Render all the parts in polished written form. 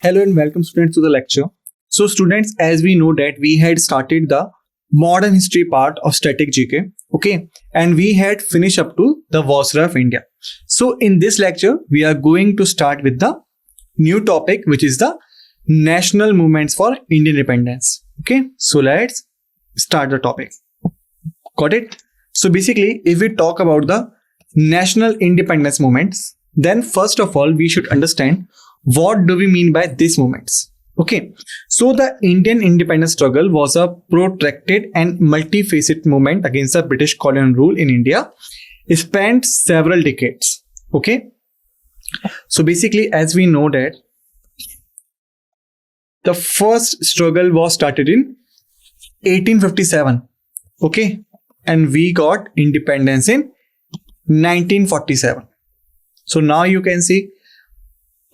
Hello and welcome students to the lecture. So students, as we know that we had started the modern history part of static GK, okay, and we had finished up to the Viceroy of India. So in this lecture, we are going to start with the new topic, which is the national movements for Indian independence. Okay, so let's start the topic. Got it? So basically, if we talk about the national independence movements, then first of all, we should understand what do we mean by these movements. Okay, so the Indian independence struggle was a protracted and multifaceted movement against the British colonial rule in India. It spanned several decades. Okay, so basically, as we know that the first struggle was started in 1857. Okay, and we got independence in 1947. So now you can see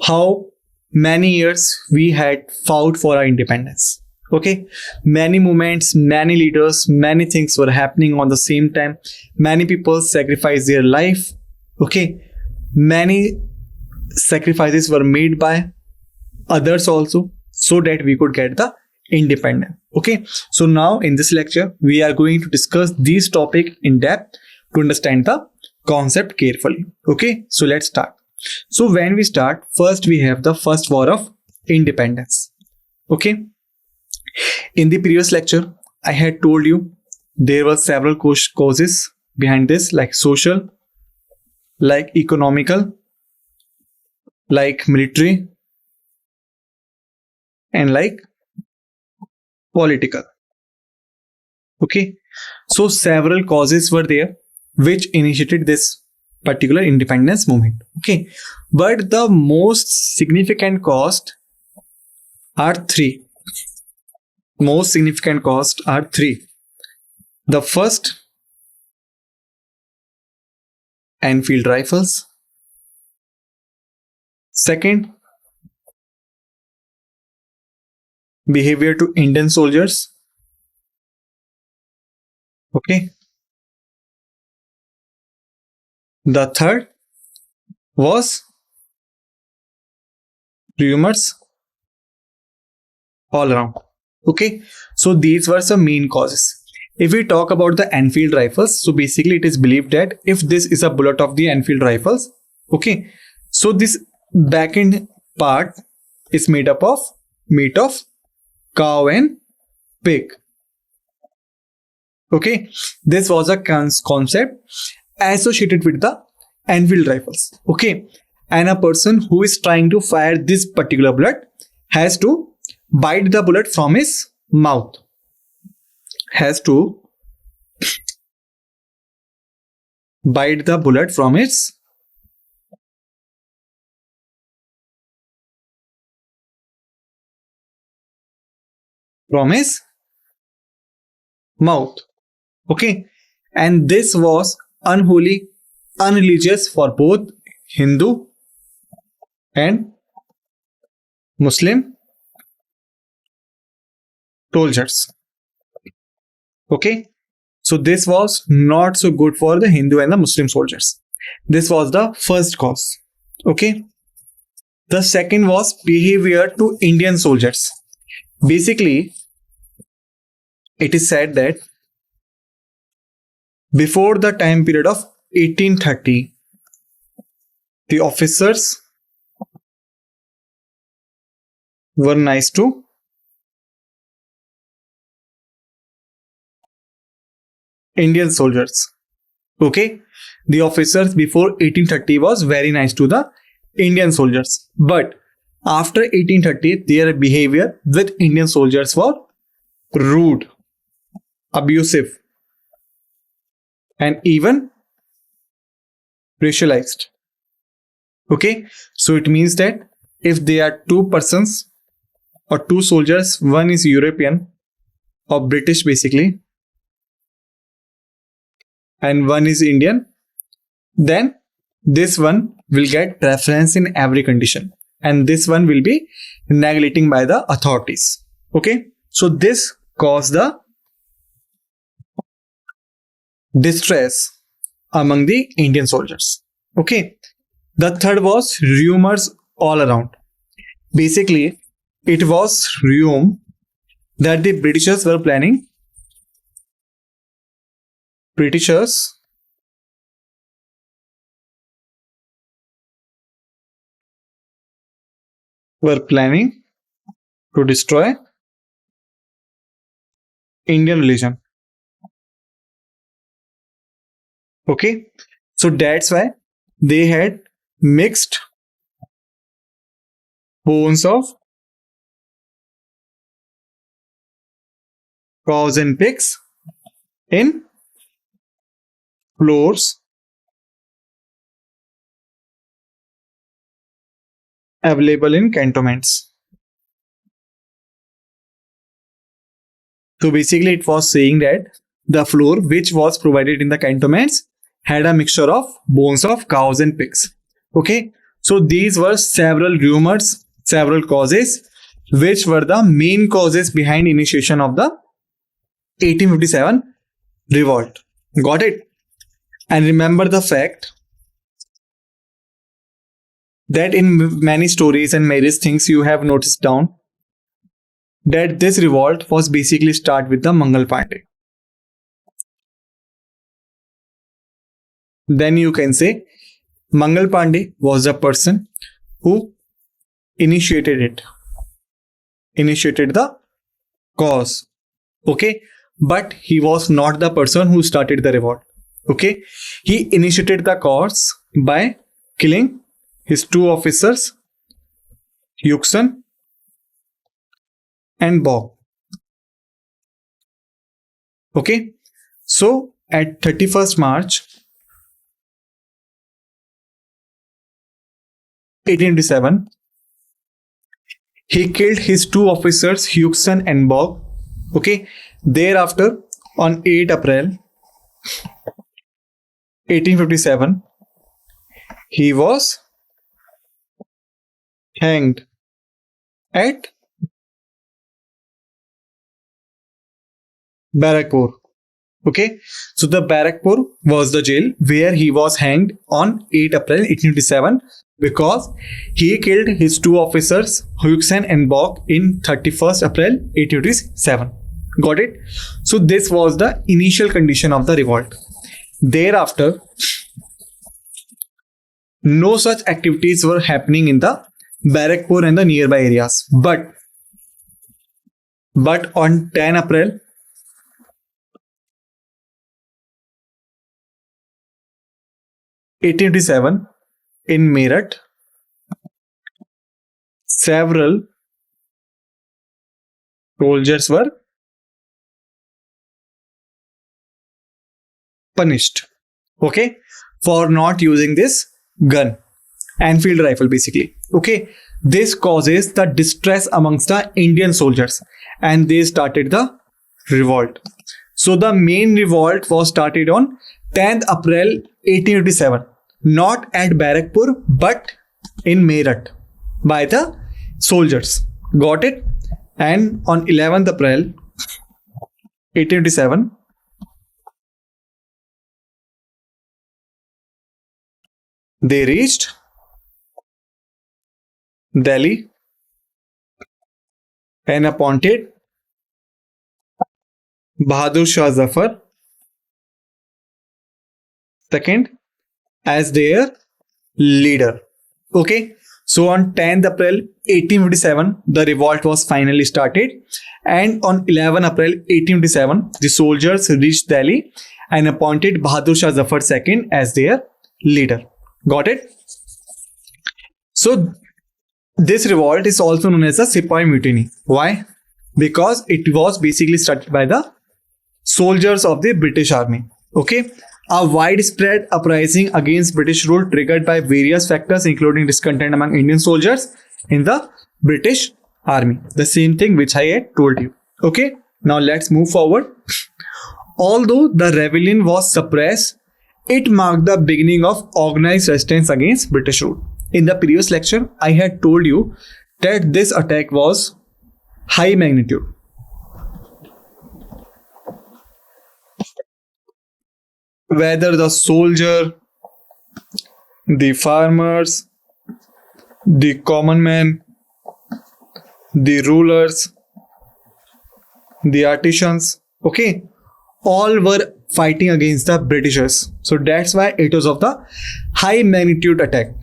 how many years we had fought for our independence. Okay, many movements, many leaders, many things were happening on the same time. Many people sacrificed their life. Okay, many sacrifices were made by others also so that we could get the independence. Okay, so now in this lecture we are going to discuss these topics in depth to understand the concept carefully. Okay, so let's start. So when we start, first we have the first war of independence. Okay, in the previous lecture I had told you there were several causes behind this, like social, like economical, like military, and like political. Okay, so several causes were there which initiated this particular independence movement. Okay, but the most significant cause are three. Most significant cause are three. The first, Enfield rifles. Second, behavior to Indian soldiers. Okay. The third was rumors all around. Okay, so these were some main causes. If we talk about the Enfield rifles, so basically it is believed that if this is a bullet of the Enfield rifles, okay, so this back end part is made up of meat of cow and pig. Okay, this was a concept associated with the Enfield rifles. Okay, and a person who is trying to fire this particular bullet has to bite the bullet from his mouth. Has to bite the bullet from its mouth. Okay, and this was unholy, unreligious for both Hindu and Muslim soldiers. Okay, so this was not so good for the Hindu and the Muslim soldiers. This was the first cause. Okay, the second was behavior to Indian soldiers. Basically, it is said that before the time period of 1830, the officers were nice to Indian soldiers. Okay, the officers before 1830 was very nice to the Indian soldiers, but after 1830 their behavior with Indian soldiers was rude, abusive, and even racialized. Okay, so it means that if there are two persons or two soldiers, one is European or British basically, and one is Indian, then this one will get preference in every condition and this one will be neglecting by the authorities. Okay, so this caused the distress among the Indian soldiers. Okay, the third was rumors all around. Basically, it was rumored that the Britishers were planning to destroy Indian religion. Okay, so that's why they had mixed bones of cows and pigs in floors available in cantonments. So basically, it was saying that the floor which was provided in the cantonments had a mixture of bones of cows and pigs. Okay, so these were several rumors, several causes, which were the main causes behind initiation of the 1857 revolt. Got it? And remember the fact that in many stories and various things you have noticed down that this revolt was basically start with the Mangal Pandey. Then you can say Mangal Pandey was the person who initiated the cause. Okay, but he was not the person who started the revolt. Okay, he initiated the cause by killing his two officers, Yuksan and Bog. Okay, so at 31st March 1887, he killed his two officers, Yuksan and Bog. Okay, thereafter, on 8 April 1857, he was hanged at Barakpur. Okay, so the Barakpur was the jail where he was hanged on 8 April 1857 because he killed his two officers, Huyuksen and Bok, in 31st April 1857. Got it? So this was the initial condition of the revolt. Thereafter, no such activities were happening in the Barakpur and the nearby areas. But on 10 April 1887, in Meerut, several soldiers were punished, okay, for not using this gun, Enfield rifle basically. Okay, this causes the distress amongst the Indian soldiers and they started the revolt. So the main revolt was started on 10th April 1887, not at Barakpur but in Meerut by the soldiers. Got it? And on 11th April 1887, they reached Delhi and appointed Bahadur Shah Zafar II as their leader. Okay, so on 10th April 1857, the revolt was finally started, and on 11 April 1857, the soldiers reached Delhi and appointed Bahadur Shah Zafar II as their leader. Got it? So this revolt is also known as the Sepoy Mutiny. Why? Because it was basically started by the soldiers of the British Army. Okay, a widespread uprising against British rule triggered by various factors including discontent among Indian soldiers in the British Army. The same thing which I had told you. Okay, now let's move forward. Although the rebellion was suppressed, it marked the beginning of organized resistance against British rule. In the previous lecture, I had told you that this attack was high magnitude. Whether the soldier, the farmers, the common man, the rulers, the artisans, okay, all were fighting against the Britishers. So that's why it was of the high magnitude attack.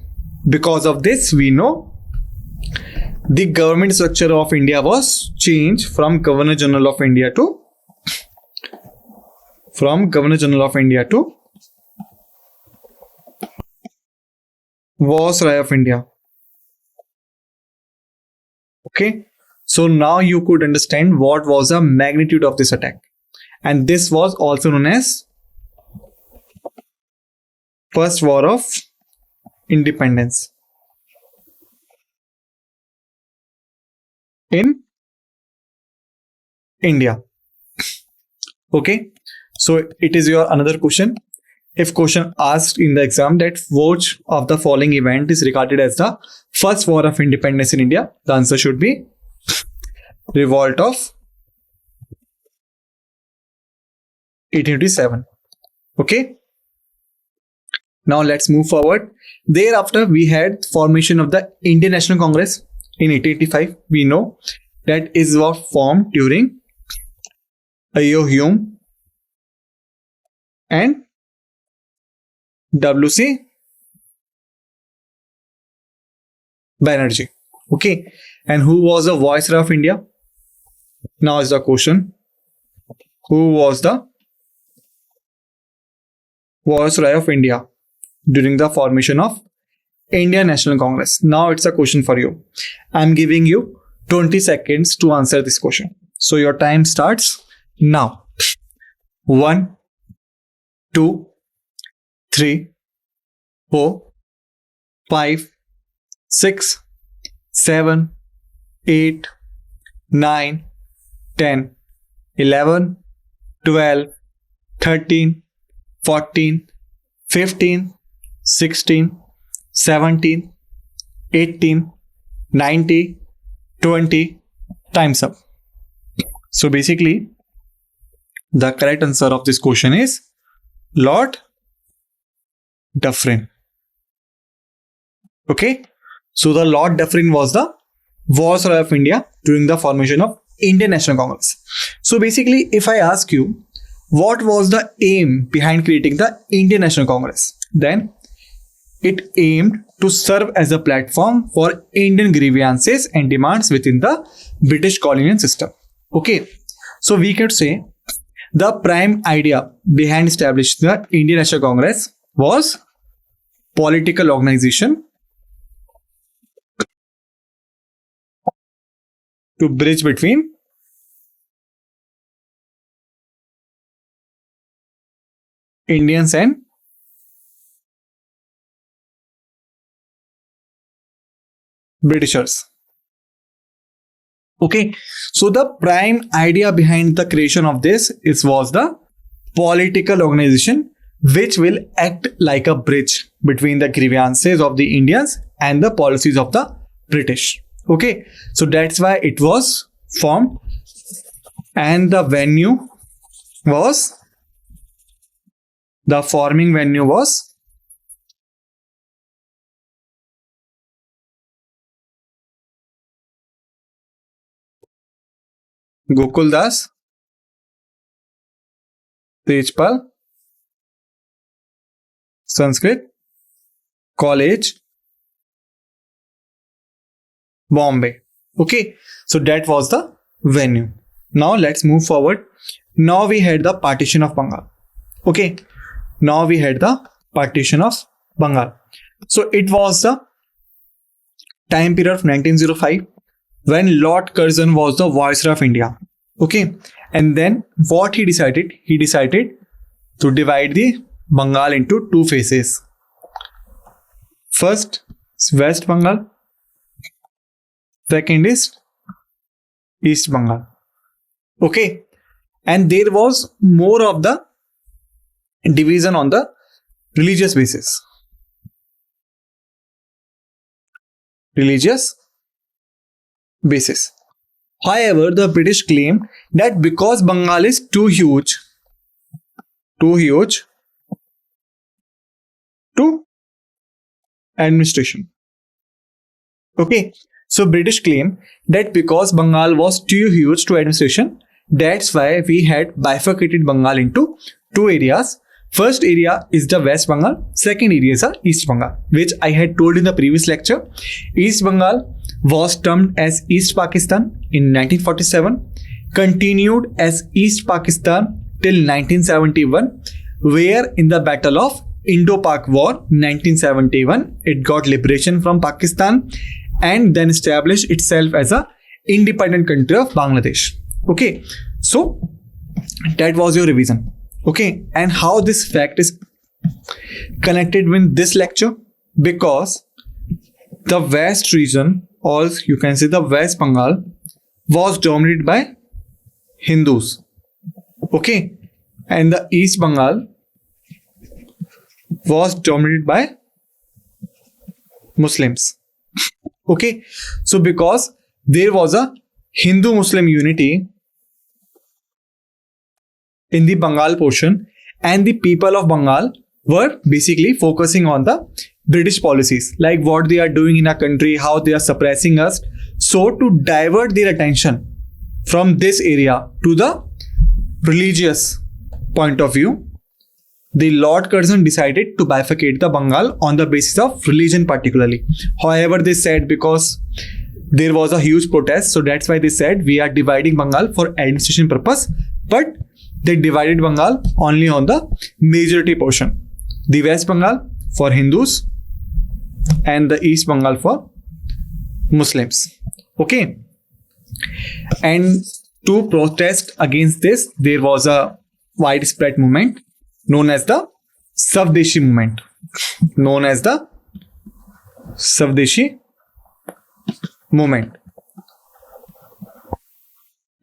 Because of this, we know the government structure of India was changed from Governor General of India to Viceroy of India. Okay, so now you could understand what was the magnitude of this attack, and this was also known as First War of Independence in India. Okay, so it is your another question. If question asked in the exam that which of the following event is regarded as the first war of independence in India, the answer should be Revolt of 1857. Okay. Now let's move forward. Thereafter, we had formation of the Indian National Congress in 1885. We know that is was formed during A.O. Hume and W.C. Banerjee. Okay. And who was the Viceroy of India? Now is the question. Who was the Viceroy of India during the formation of Indian National Congress? Now it's a question for you. I'm giving you 20 seconds to answer this question. So your time starts now. 1, 2, 3, 4, 5, 6, 7, 8, 9, 10, 11, 12, 13, 14, 15, 16, 17, 18, 19, 20. Time's up. So basically, the correct answer of this question is Lord Dufferin. Okay. So the Lord Dufferin was the Viceroy of India during the formation of Indian National Congress. So basically, if I ask you what was the aim behind creating the Indian National Congress, then it aimed to serve as a platform for Indian grievances and demands within the British colonial system. Okay, so we could say the prime idea behind establishing the Indian National Congress was political organization to bridge between Indians and Britishers. Okay, so the prime idea behind the creation of this was the political organization which will act like a bridge between the grievances of the Indians and the policies of the British. Okay, so that's why it was formed, and the forming venue was Gokuldas Tejpal Sanskrit College, Bombay. Okay, so that was the venue. Now let's move forward. Now we had the partition of Bengal. Okay, now we had the partition of Bengal. So it was the time period of 1905 when Lord Curzon was the Viceroy of India. Okay, and then what he decided? He decided to divide the Bengal into two phases. First is West Bengal, second is East Bengal. Okay, and there was more of the division on the religious basis. However, the British claimed that because Bengal is too huge to administration. Okay, So British claim that because Bengal was too huge to administration, that's why we had bifurcated Bengal into two areas. First area is the West Bengal, second area is the East Bengal, which I had told in the previous lecture. East Bengal was termed as East Pakistan in 1947, continued as East Pakistan till 1971, where in the Battle of Indo-Pak War 1971, it got liberation from Pakistan and then established itself as a independent country of Bangladesh. Okay, so that was your revision. Okay, and how this fact is connected with this lecture? Because the West region, or you can say the West Bengal, was dominated by Hindus. Okay, and the East Bengal was dominated by Muslims. Okay, so because there was a Hindu-Muslim unity in the Bengal portion, and the people of Bengal were basically focusing on the British policies, like what they are doing in our country, how they are suppressing us. So to divert their attention from this area to the religious point of view, the Lord Curzon decided to bifurcate the Bengal on the basis of religion particularly. However, they said because there was a huge protest, so that's why they said we are dividing Bengal for administration purpose, but they divided Bengal only on the majority portion. The West Bengal for Hindus and the East Bengal for Muslims. Okay. And to protest against this, there was a widespread movement known as the Swadeshi movement.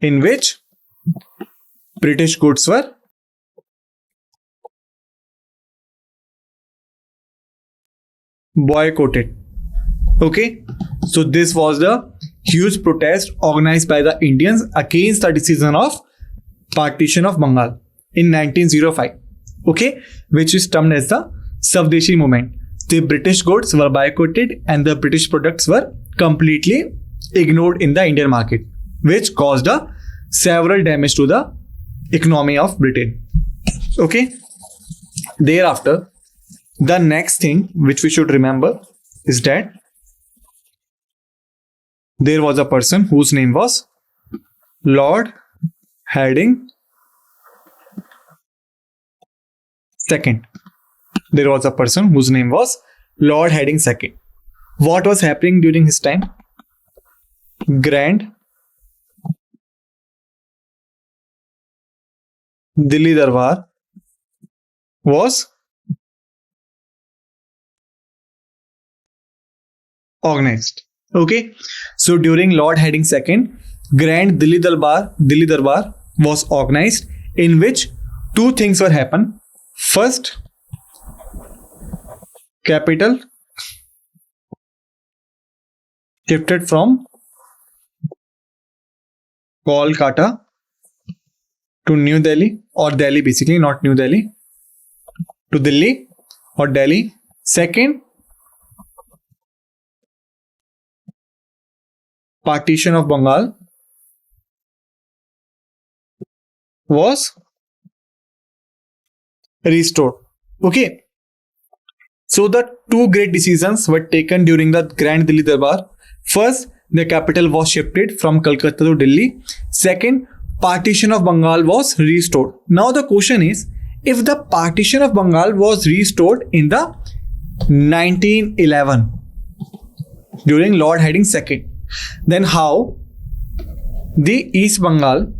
In which British goods were boycotted. Okay, so this was the huge protest organized by the Indians against the decision of partition of Bengal in 1905. Okay, which is termed as the Swadeshi movement. The British goods were boycotted and the British products were completely ignored in the Indian market, which caused a several damage to the economy of Britain. Okay. Thereafter, the next thing which we should remember is that there was a person whose name was Lord Hardinge II. There was a person whose name was Lord Hardinge II. What was happening during his time? Grand Delhi Darbar was organized. Okay, so during Lord Hardinge II, Grand Delhi Darbar was organized, in which two things were happen. First, capital shifted from Kolkata to New Delhi, or Delhi basically, not New Delhi, to Delhi or Delhi. Second, partition of Bengal was restored. Okay, so the two great decisions were taken during the Grand Delhi Darbar. First, the capital was shifted from Calcutta to Delhi. Second, partition of Bengal was restored. Now the question is, if the partition of Bengal was restored in the 1911 during Lord Hardinge II, then how the East Bengal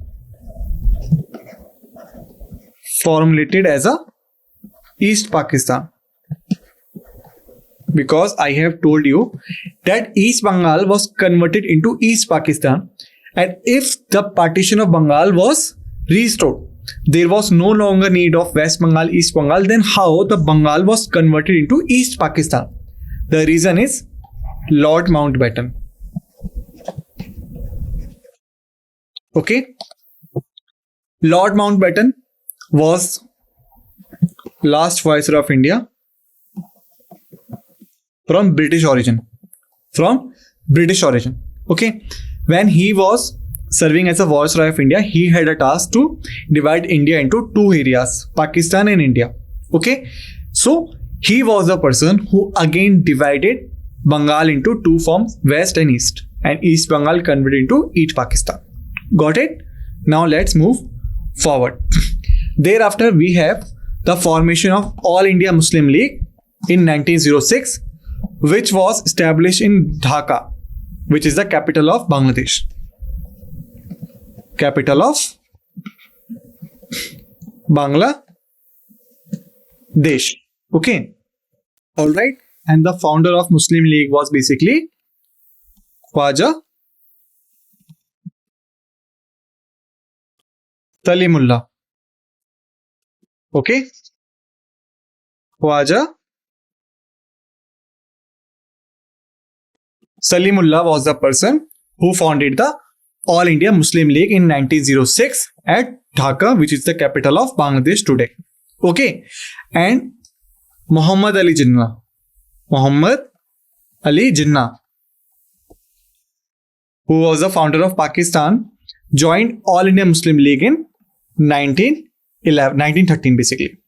formulated as a East Pakistan? Because I have told you that East Bengal was converted into East Pakistan, and if the partition of Bengal was restored, there was no longer need of West Bengal, East Bengal, then how the Bengal was converted into East Pakistan? The reason is Lord Mountbatten. Okay, Lord Mountbatten was last Viceroy of India from British origin, from British origin. Okay, when he was serving as a Viceroy of India, he had a task to divide India into two areas, Pakistan and India. Okay, so he was the person who again divided Bengal into two forms, West and East, and East Bengal converted into East Pakistan. Got it? Now let's move forward. Thereafter, we have the formation of All India Muslim League in 1906, which was established in Dhaka, which is the capital of Bangladesh. Capital of Bangladesh. Okay. Alright. And the founder of Muslim League was basically Khwaja Salimullah. Okay. Khwaja Salimullah was the person who founded the All India Muslim League in 1906 at Dhaka, which is the capital of Bangladesh today. Okay. And Muhammad Ali Jinnah, who was the founder of Pakistan, joined All India Muslim League in 1913 basically.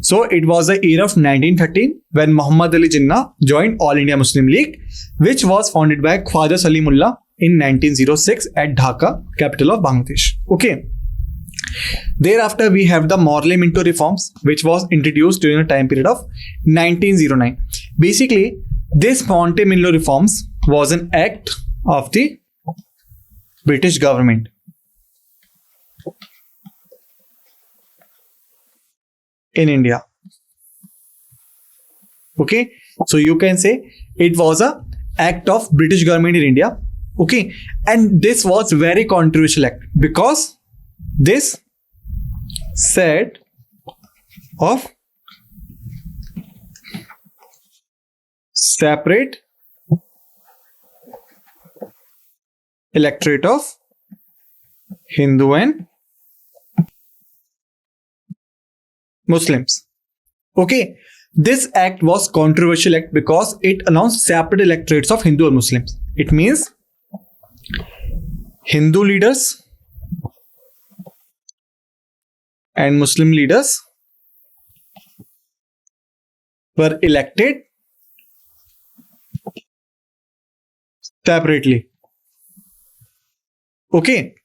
So it was the year of 1913 when Muhammad Ali Jinnah joined All India Muslim League, which was founded by Khwaja Salimullah in 1906 at Dhaka, capital of Bangladesh. Okay. Thereafter, we have the Morley Minto reforms, which was introduced during the time period of 1909. Basically, this Morley Minto reforms was an act of the British government. In India. Okay, so you can say it was a act of British government in India. Okay, and this was very controversial act because this set of separate electorate of Hindu and Muslims. Okay, this act was controversial act because it announced separate electorates of Hindu and Muslims. It means Hindu leaders and Muslim leaders were elected separately. Okay,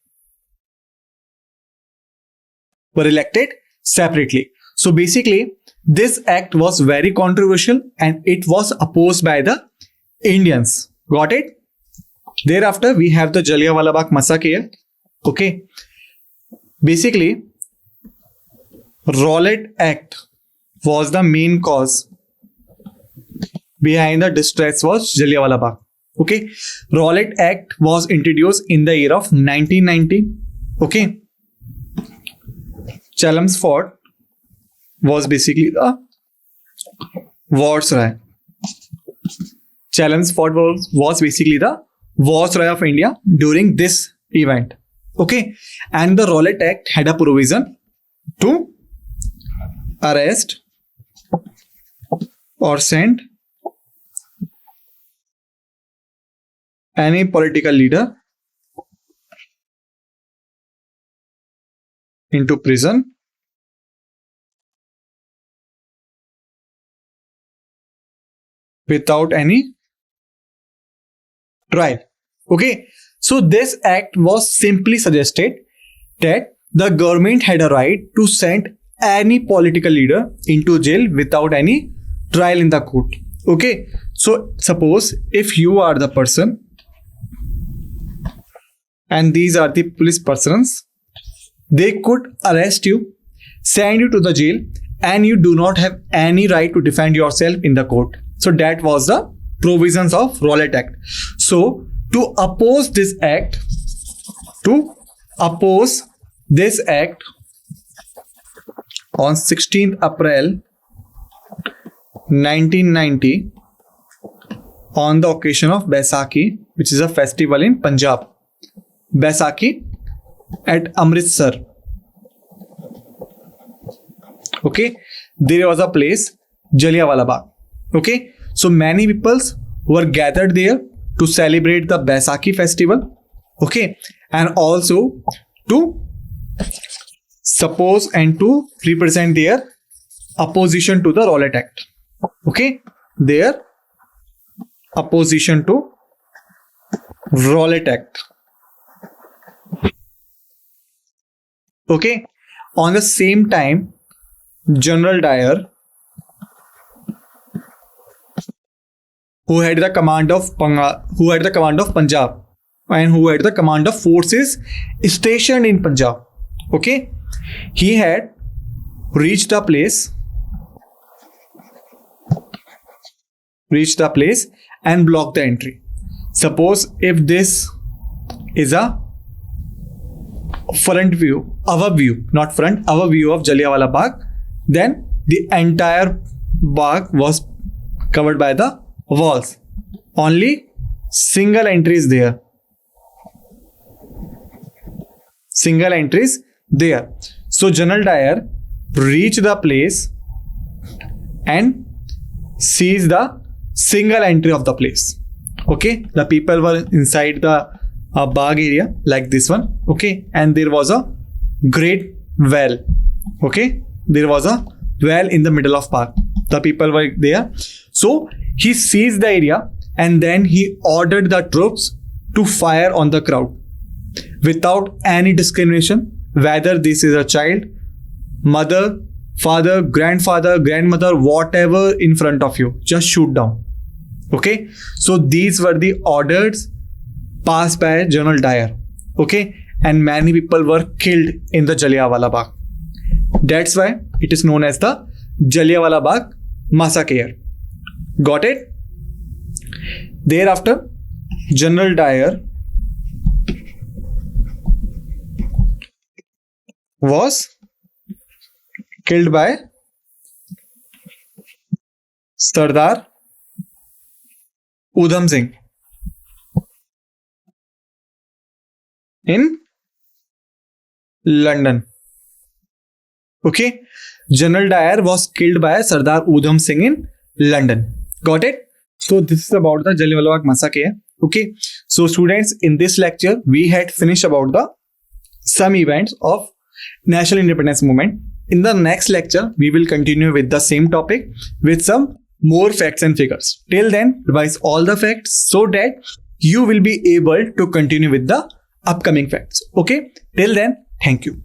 were elected separately. So basically, this act was very controversial and it was opposed by the Indians. Got it? Thereafter, we have the Jallianwala Bagh massacre. Okay. Basically, Rowlatt Act was the main cause behind the distress was Jallianwala Bagh. Okay. Rowlatt Act was introduced in the year of 1990. Okay. Chelmsford was basically the Viceroy. Chelmsford was basically the Viceroy of India during this event. Okay. And the Rowlatt Act had a provision to arrest or send any political leader into prison without any trial. Okay, so this act was simply suggested that the government had a right to send any political leader into jail without any trial in the court. Okay, so suppose if you are the person and these are the police persons, they could arrest you, send you to the jail, and you do not have any right to defend yourself in the court. So that was the provisions of Rowlatt Act. So to oppose this act, on 16th April 1990, on the occasion of Baisakhi, which is a festival in Punjab, Baisakhi at Amritsar. Okay, there was a place, Jallianwala Bagh. Okay, so many people were gathered there to celebrate the Baisakhi festival, okay, and also to suppose and to represent their opposition to the Rowlatt Act, okay, their opposition to Rowlatt Act, okay. On the same time, General Dyer, who had the command of Punjab and who had the command of forces stationed in Punjab, okay, he had reached the place and blocked the entry. Suppose if this is a our view of Jallianwala Bagh, then the entire Bagh was covered by the walls. Only single entry is there. So General Dyer reached the place and sees the single entry of the place. Okay, the people were inside the Bagh area like this one. Okay, and there was a great well. Okay, there was a well in the middle of Bagh. The people were there. So he seized the area and then he ordered the troops to fire on the crowd without any discrimination, whether this is a child, mother, father, grandfather, grandmother, whatever in front of you, just shoot down. Okay, so these were the orders passed by General Dyer. Okay, and many people were killed in the Jallianwala Bagh. That's why it is known as the Jallianwala Bagh massacre. Got it? Thereafter, General Dyer was killed by Sardar Udham Singh in London. Okay, General Dyer was killed by Sardar Udham Singh in London. Got it? So this is about the Jallianwala Bagh massacre. Okay, so students, in this lecture we had finished about the some events of National Independence Movement. In the next lecture we will continue with the same topic with some more facts and figures. Till then, revise all the facts so that you will be able to continue with the upcoming facts. Okay, till then, thank you.